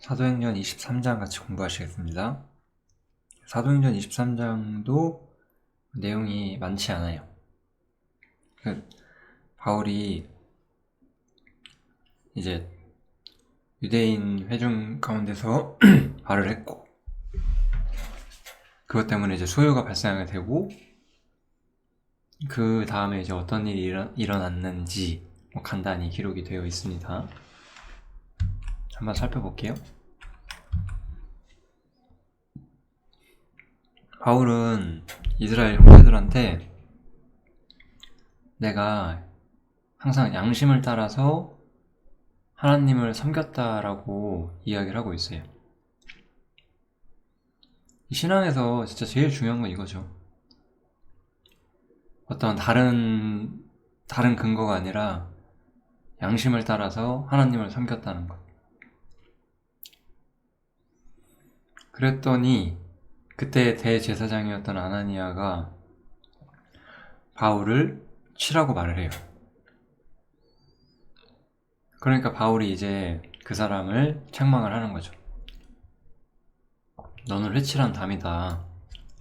사도행전 23장 같이 공부하시겠습니다. 사도행전 23장도 내용이 많지 않아요. 바울이 이제 유대인 회중 가운데서 말을 했고, 그것 때문에 이제 소요가 발생하게 되고, 그 다음에 이제 어떤 일이 일어났는지 간단히 기록이 되어 있습니다. 한번 살펴볼게요. 바울은 이스라엘 형제들한테 내가 항상 양심을 따라서 하나님을 섬겼다라고 이야기를 하고 있어요. 신앙에서 진짜 제일 중요한 건 이거죠. 어떤 다른 근거가 아니라 양심을 따라서 하나님을 섬겼다는 것. 그랬더니 그때 대제사장이었던 아나니아가 바울을 치라고 말을 해요. 그러니까 바울이 이제 그 사람을 책망을 하는 거죠. 너는 회칠한 담이다.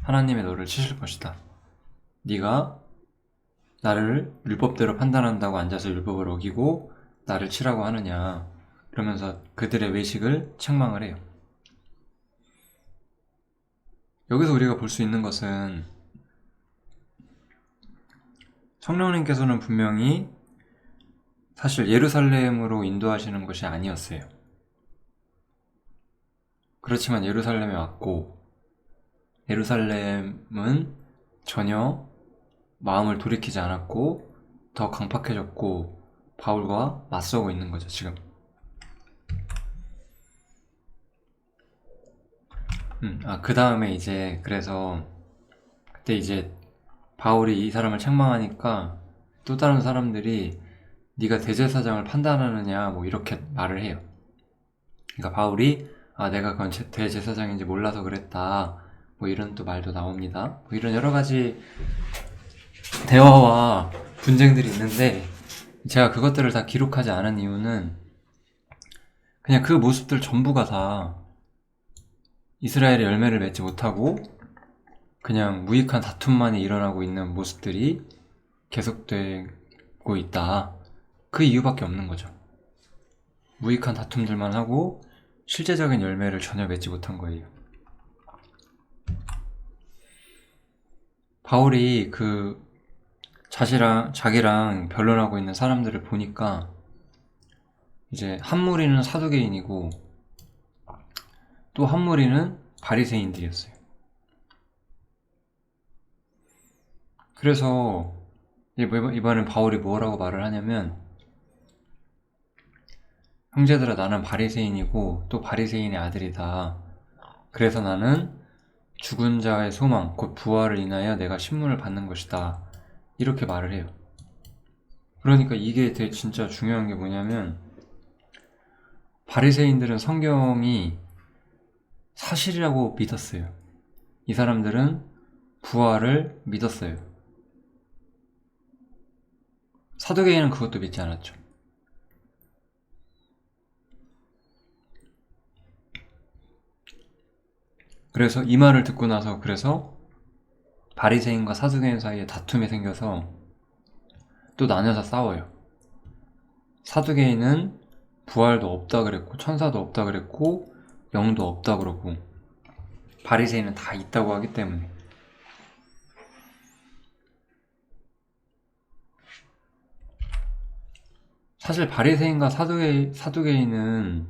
하나님이 너를 치실 것이다. 네가 나를 율법대로 판단한다고 앉아서 율법을 어기고 나를 치라고 하느냐. 그러면서 그들의 외식을 책망을 해요. 여기서 우리가 볼 수 있는 것은 성령님께서는 분명히 사실 예루살렘으로 인도하시는 것이 아니었어요. 그렇지만 예루살렘에 왔고, 예루살렘은 전혀 마음을 돌이키지 않았고 더 강팍해졌고 바울과 맞서고 있는 거죠, 지금. 그 다음에 이제 그래서 그때 이제 바울이 이 사람을 책망하니까 또 다른 사람들이 네가 대제사장을 판단하느냐 뭐 이렇게 말을 해요. 그러니까 바울이 내가 그건 대제사장인지 몰라서 그랬다 뭐 이런 또 말도 나옵니다. 뭐 이런 여러 가지 대화와 분쟁들이 있는데 제가 그것들을 다 기록하지 않은 이유는 그냥 그 모습들 전부가 다 이스라엘의 열매를 맺지 못하고 그냥 무익한 다툼만이 일어나고 있는 모습들이 계속되고 있다. 그 이유밖에 없는 거죠. 무익한 다툼들만 하고 실제적인 열매를 전혀 맺지 못한 거예요. 바울이 그 자기랑 변론하고 있는 사람들을 보니까 이제 한 무리는 사두개인이고 또 한 무리는 바리새인들이었어요. 그래서 이번엔 바울이 뭐라고 말을 하냐면 형제들아 나는 바리새인이고 또 바리새인의 아들이다. 그래서 나는 죽은 자의 소망 곧 부활을 인하여 내가 신문을 받는 것이다. 이렇게 말을 해요. 그러니까 이게 되게 진짜 중요한 게 뭐냐면 바리새인들은 성경이 사실이라고 믿었어요. 이 사람들은 부활을 믿었어요. 사두개인은 그것도 믿지 않았죠. 그래서 이 말을 듣고 나서 그래서 바리새인과 사두개인 사이에 다툼이 생겨서 또 나뉘어서 싸워요. 사두개인은 부활도 없다 그랬고 천사도 없다 그랬고 영도 없다 그러고 바리새인은 다 있다고 하기 때문에 사실 바리새인과 사두개인은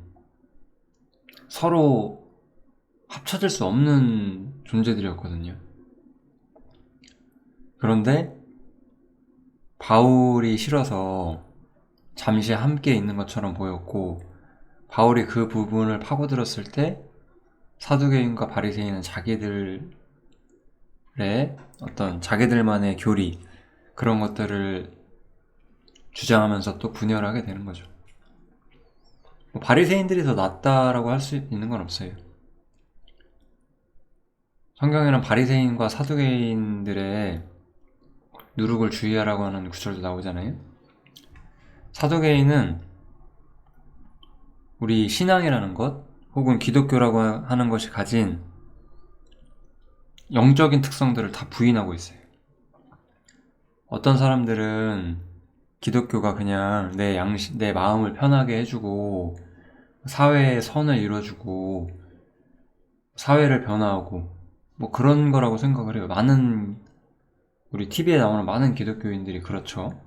서로 합쳐질 수 없는 존재들이었거든요. 그런데 바울이 싫어서 잠시 함께 있는 것처럼 보였고 바울이 그 부분을 파고들었을 때 사두개인과 바리새인은 자기들의 어떤 자기들만의 교리 그런 것들을 주장하면서 또 분열하게 되는 거죠. 바리새인들이 더 낫다라고 할 수 있는 건 없어요. 성경에는 바리새인과 사두개인들의 누룩을 주의하라고 하는 구절도 나오잖아요. 사두개인은 우리 신앙이라는 것, 혹은 기독교라고 하는 것이 가진 영적인 특성들을 다 부인하고 있어요. 어떤 사람들은 기독교가 그냥 내 마음을 편하게 해주고 사회의 선을 이뤄주고 사회를 변화하고 뭐 그런 거라고 생각을 해요. 우리 TV에 나오는 많은 기독교인들이 그렇죠.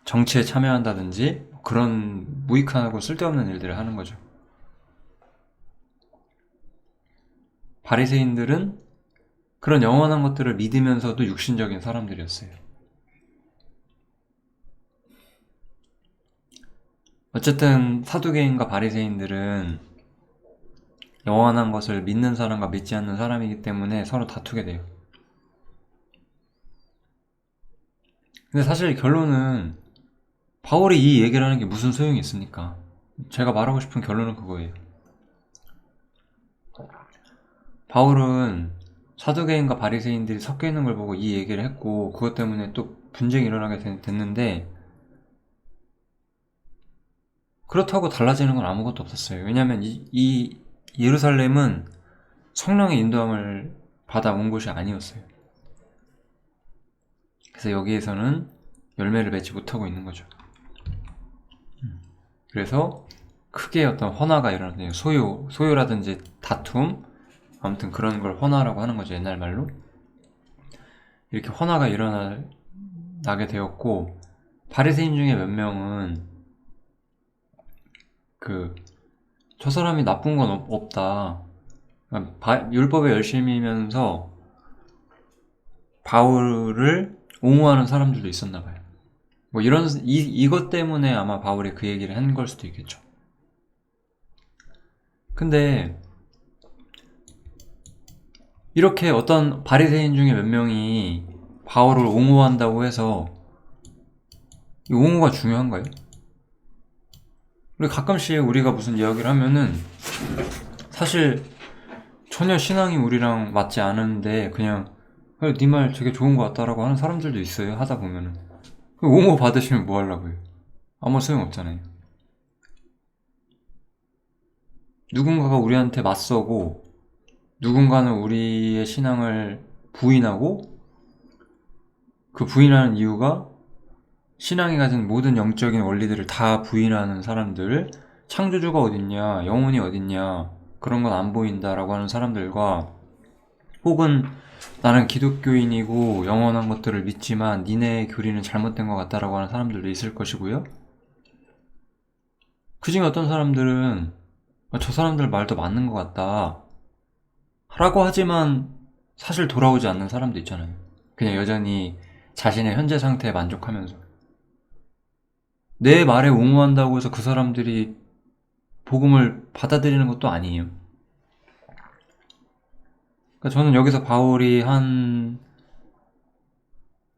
정치에 참여한다든지 그런 무익하고 쓸데없는 일들을 하는 거죠. 바리새인들은 그런 영원한 것들을 믿으면서도 육신적인 사람들이었어요. 어쨌든 사두개인과 바리새인들은 영원한 것을 믿는 사람과 믿지 않는 사람이기 때문에 서로 다투게 돼요. 근데 사실 결론은 바울이 이 얘기를 하는 게 무슨 소용이 있습니까? 제가 말하고 싶은 결론은 그거예요. 바울은 사두개인과 바리새인들이 섞여 있는 걸 보고 이 얘기를 했고 그것 때문에 또 분쟁이 일어나게 됐는데 그렇다고 달라지는 건 아무것도 없었어요. 왜냐하면 이 예루살렘은 성령의 인도함을 받아온 곳이 아니었어요. 그래서 여기에서는 열매를 맺지 못하고 있는 거죠. 그래서 크게 어떤 헌화가 일어나요. 소요라든지 다툼, 아무튼 그런 걸 헌화라고 하는 거죠. 옛날 말로. 이렇게 헌화가 일어나게 되었고 바리새인 중에 몇 명은 저 사람이 나쁜 건 없다. 율법에 열심이면서 바울을 옹호하는 사람들도 있었나 봐요. 뭐 이것 때문에 아마 바울이 그 얘기를 한 걸 수도 있겠죠. 근데 이렇게 어떤 바리새인 중에 몇 명이 바울을 옹호한다고 해서 이 옹호가 중요한가요? 가끔씩 우리가 무슨 이야기를 하면은 사실 전혀 신앙이 우리랑 맞지 않은데 그냥 네 말 되게 좋은 것 같다라고 하는 사람들도 있어요. 하다 보면은 옹호 받으시면 뭐 하려고요? 아무 소용 없잖아요. 누군가가 우리한테 맞서고 누군가는 우리의 신앙을 부인하고 그 부인하는 이유가 신앙이 가진 모든 영적인 원리들을 다 부인하는 사람들, 창조주가 어딨냐, 영혼이 어딨냐, 그런 건 안 보인다라고 하는 사람들과 혹은 나는 기독교인이고 영원한 것들을 믿지만 니네 교리는 잘못된 것 같다라고 하는 사람들도 있을 것이고요. 그중에 어떤 사람들은 저 사람들 말도 맞는 것 같다 라고 하지만 사실 돌아오지 않는 사람도 있잖아요. 그냥 여전히 자신의 현재 상태에 만족하면서 내 말에 옹호한다고 해서 그 사람들이 복음을 받아들이는 것도 아니에요. 그러니까 저는 여기서 바울이 한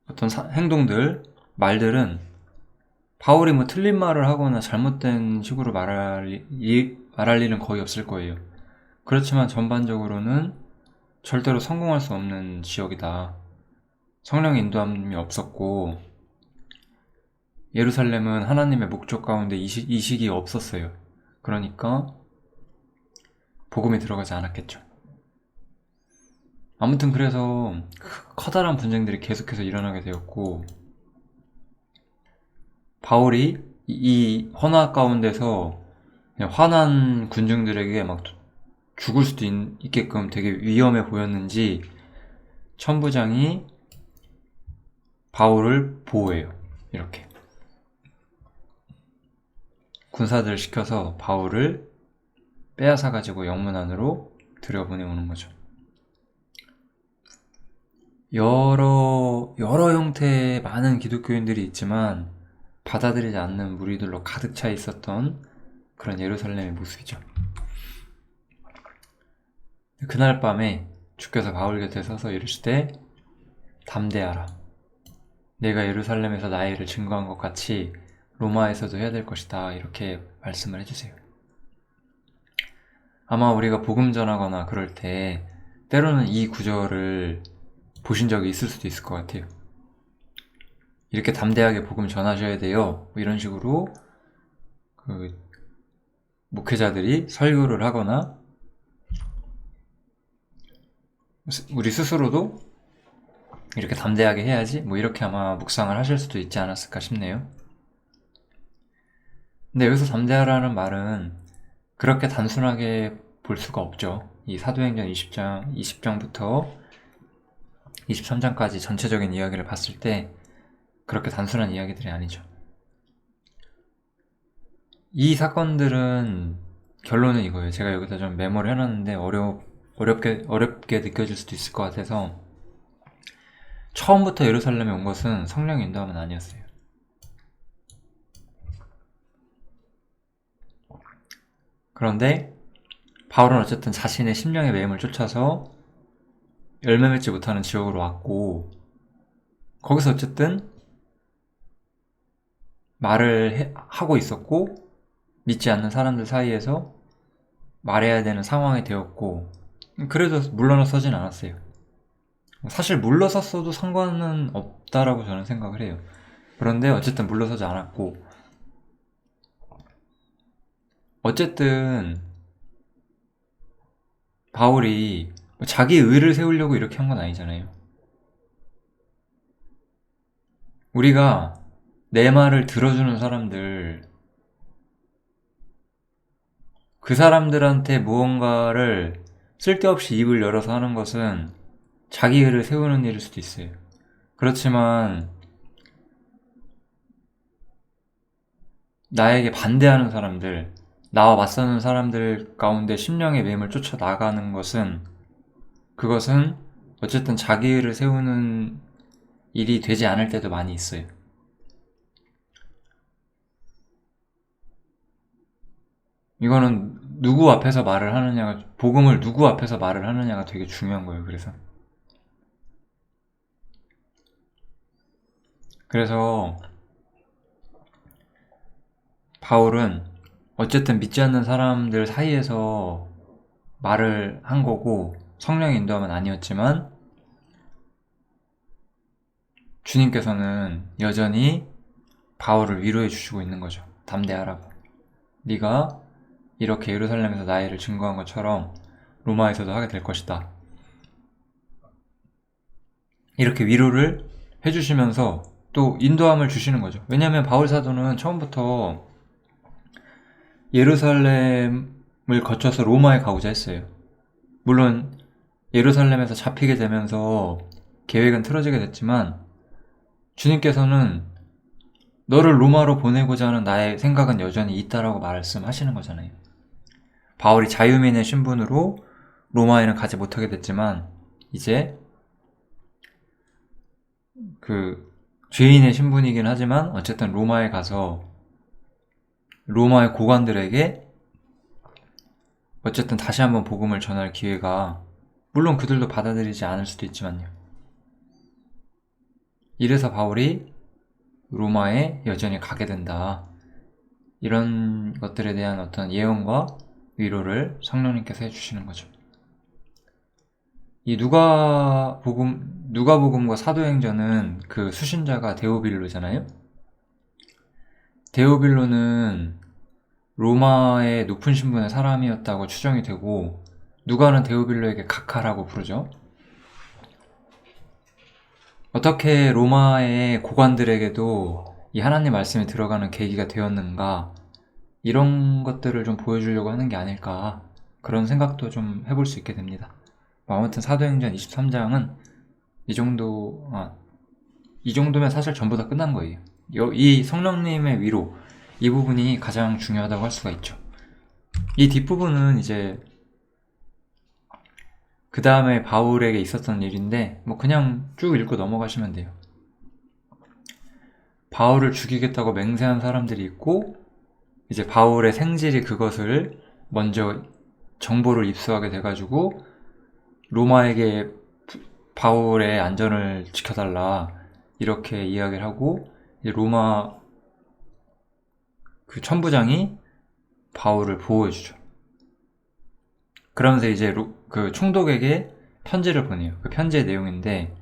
어떤 행동들, 말들은 바울이 뭐 틀린 말을 하거나 잘못된 식으로 말할 일은 거의 없을 거예요. 그렇지만 전반적으로는 절대로 성공할 수 없는 지역이다. 성령의 인도함이 없었고 예루살렘은 하나님의 목적 가운데 이식이 없었어요. 그러니까 복음이 들어가지 않았겠죠. 아무튼 그래서 커다란 분쟁들이 계속해서 일어나게 되었고 바울이 이 헌화 가운데서 화난 군중들에게 막 죽을 수도 있게끔 되게 위험해 보였는지 천부장이 바울을 보호해요. 이렇게 군사들을 시켜서 바울을 빼앗아 가지고 영문 안으로 들여보내오는 거죠. 여러 형태의 많은 기독교인들이 있지만 받아들이지 않는 무리들로 가득 차 있었던 그런 예루살렘의 모습이죠. 그날 밤에 주께서 바울 곁에 서서 이르시되 담대하라. 내가 예루살렘에서 나의 일을 증거한 것 같이 로마에서도 해야 될 것이다. 이렇게 말씀을 해주세요. 아마 우리가 복음 전하거나 그럴 때 때로는 이 구절을 보신 적이 있을 수도 있을 것 같아요. 이렇게 담대하게 복음 전하셔야 돼요. 뭐 이런 식으로 목회자들이 설교를 하거나 우리 스스로도 이렇게 담대하게 해야지 뭐 이렇게 아마 묵상을 하실 수도 있지 않았을까 싶네요. 근데 여기서 담대하라는 말은 그렇게 단순하게 볼 수가 없죠. 이 사도행전 20장부터 23장까지 전체적인 이야기를 봤을 때 그렇게 단순한 이야기들이 아니죠. 이 사건들은 결론은 이거예요. 제가 여기다 좀 메모를 해놨는데 어렵게 느껴질 수도 있을 것 같아서 처음부터 예루살렘에 온 것은 성령의 인도함은 아니었어요. 그런데 바울은 어쨌든 자신의 심령의 매임을 쫓아서 열매 맺지 못하는 지역으로 왔고 거기서 어쨌든 말을 하고 있었고 믿지 않는 사람들 사이에서 말해야 되는 상황이 되었고 그래도 물러서진 않았어요. 사실 물러섰어도 상관은 없다라고 저는 생각을 해요. 그런데 어쨌든 물러서지 않았고 어쨌든 바울이 자기 의를 세우려고 이렇게 한 건 아니잖아요. 우리가 내 말을 들어주는 사람들, 그 사람들한테 무언가를 쓸데없이 입을 열어서 하는 것은 자기 의를 세우는 일일 수도 있어요. 그렇지만 나에게 반대하는 사람들, 나와 맞서는 사람들 가운데 심령의 매임을 쫓아 나가는 그것은 어쨌든 자기 의를 세우는 일이 되지 않을 때도 많이 있어요. 이거는 누구 앞에서 말을 하느냐가, 복음을 누구 앞에서 말을 하느냐가 되게 중요한 거예요. 그래서 바울은 어쨌든 믿지 않는 사람들 사이에서 말을 한 거고 성령의 인도함은 아니었지만 주님께서는 여전히 바울을 위로해 주시고 있는 거죠. 담대하라고. 네가 이렇게 예루살렘에서 나의 일을 증거한 것처럼 로마에서도 하게 될 것이다. 이렇게 위로를 해주시면서 또 인도함을 주시는 거죠. 왜냐하면 바울 사도는 처음부터 예루살렘을 거쳐서 로마에 가고자 했어요. 물론 예루살렘에서 잡히게 되면서 계획은 틀어지게 됐지만 주님께서는 너를 로마로 보내고자 하는 나의 생각은 여전히 있다라고 말씀하시는 거잖아요. 바울이 자유민의 신분으로 로마에는 가지 못하게 됐지만 이제 그 죄인의 신분이긴 하지만 어쨌든 로마에 가서 로마의 고관들에게 어쨌든 다시 한번 복음을 전할 기회가, 물론 그들도 받아들이지 않을 수도 있지만요. 이래서 바울이 로마에 여전히 가게 된다. 이런 것들에 대한 어떤 예언과 위로를 성령님께서 해주시는 거죠. 이 누가복음과 사도행전은 그 수신자가 데오빌로잖아요. 데오빌로는 로마의 높은 신분의 사람이었다고 추정이 되고 누가는 데오빌로에게 각하라고 부르죠. 어떻게 로마의 고관들에게도 이 하나님 말씀이 들어가는 계기가 되었는가, 이런 것들을 좀 보여주려고 하는 게 아닐까, 그런 생각도 좀 해볼 수 있게 됩니다. 아무튼 사도행전 23장은 이 정도면 사실 전부 다 끝난 거예요. 이 성령님의 위로, 이 부분이 가장 중요하다고 할 수가 있죠. 이 뒷부분은 이제 그 다음에 바울에게 있었던 일인데 뭐 그냥 쭉 읽고 넘어가시면 돼요. 바울을 죽이겠다고 맹세한 사람들이 있고 이제 바울의 생질이 그것을 먼저 정보를 입수하게 돼가지고 로마에게 바울의 안전을 지켜달라 이렇게 이야기를 하고 이제 로마 그 천부장이 바울을 보호해주죠. 그러면서 이제 그 총독에게 편지를 보내요. 그 편지의 내용인데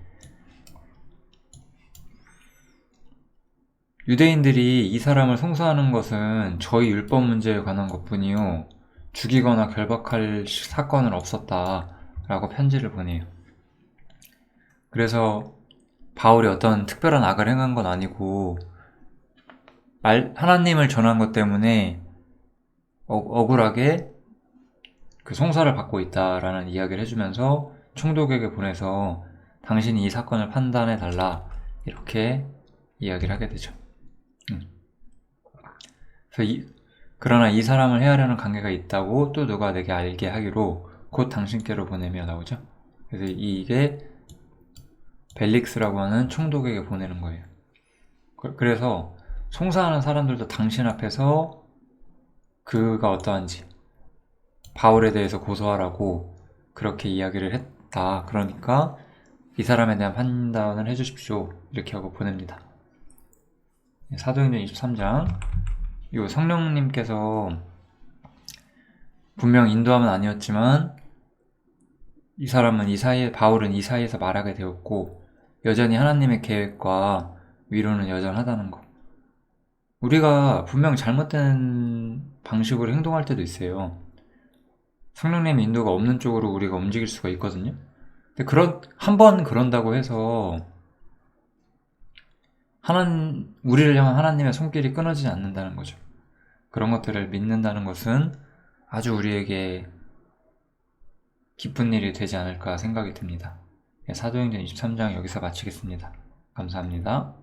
유대인들이 이 사람을 송사하는 것은 저희 율법 문제에 관한 것뿐이요 죽이거나 결박할 사건은 없었다라고 편지를 보내요. 그래서 바울이 어떤 특별한 악을 행한 건 아니고 하나님을 전한 것 때문에 억울하게 그 송사를 받고 있다라는 이야기를 해주면서 총독에게 보내서 당신이 이 사건을 판단해 달라 이렇게 이야기를 하게 되죠. 그래서 그러나 이 사람을 해하려는 관계가 있다고 또 누가 내게 알게 하기로 곧 당신께로 보내며 나오죠. 그래서 이게 벨릭스라고 하는 총독에게 보내는 거예요. 그래서 송사하는 사람들도 당신 앞에서 그가 어떠한지 바울에 대해서 고소하라고 그렇게 이야기를 했다. 그러니까 이 사람에 대한 판단을 해주십시오. 이렇게 하고 보냅니다. 사도행전 23장 이 성령님께서 분명 인도함은 아니었지만 이 사람은 바울은 이 사이에서 말하게 되었고 여전히 하나님의 계획과 위로는 여전하다는 거. 우리가 분명 잘못된 방식으로 행동할 때도 있어요. 성령님의 인도가 없는 쪽으로 우리가 움직일 수가 있거든요. 근데 한 번 그런다고 해서 우리를 향한 하나님의 손길이 끊어지지 않는다는 거죠. 그런 것들을 믿는다는 것은 아주 우리에게 기쁜 일이 되지 않을까 생각이 듭니다. 사도행전 23장 여기서 마치겠습니다. 감사합니다.